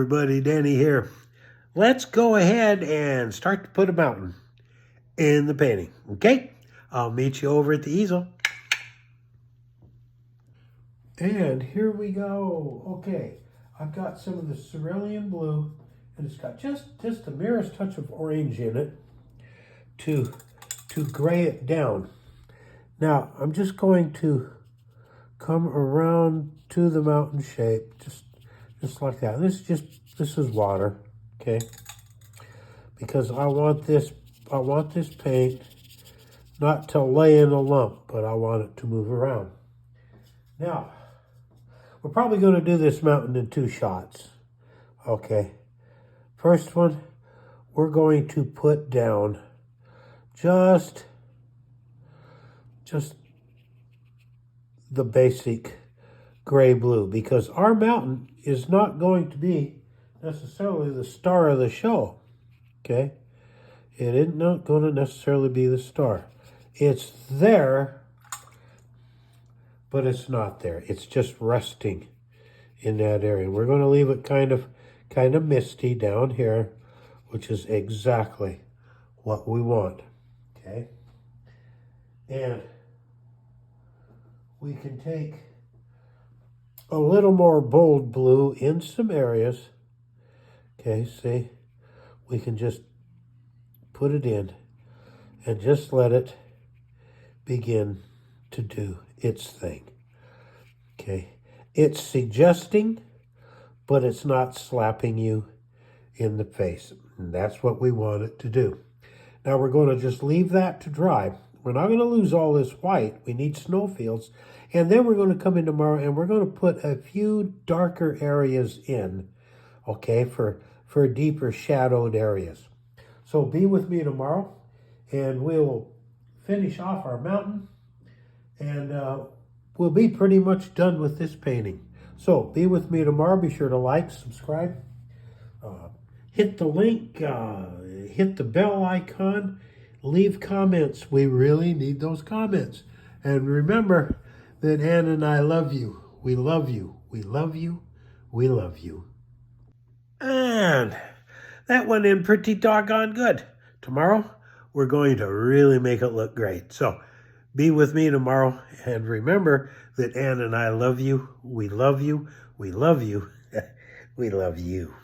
everybody, Danny here. Let's go ahead and start to put a mountain in the painting, okay? I'll meet you over at the easel. And here we go. Okay, I've got some of the cerulean blue, and it's got just the merest touch of orange in it to gray it down. Now, I'm just going to come around to the mountain shape, just like that. This is water, okay? Because I want this paint not to lay in a lump, but I want it to move around. Now, we're probably going to do this mountain in 2 shots, okay? First one, we're going to put down just the basic gray blue, because our mountain is not going to be necessarily the star of the show, okay? It isn't not going to necessarily be the star. It's there, but it's not there. It's just resting in that area. We're going to leave it kind of misty down here, which is exactly what we want, okay? And we can take a little more bold blue in some areas. Okay, see? We can just put it in and just let it begin to do its thing. Okay? It's suggesting, but it's not slapping you in the face. And that's what we want it to do. Now we're going to just leave that to dry. We're not going to lose all this white. We need snowfields. And then we're going to come in tomorrow and we're going to put a few darker areas in, okay, for deeper shadowed areas. So be with me tomorrow and we'll finish off our mountain and we'll be pretty much done with this painting. So be with me tomorrow. Be sure to like, subscribe, hit the link, hit the bell icon. Leave comments. We really need those comments. And remember that Ann and I love you. We love you. We love you. We love you. And that went in pretty doggone good. Tomorrow, we're going to really make it look great. So be with me tomorrow. And remember that Ann and I love you. We love you. We love you. We love you.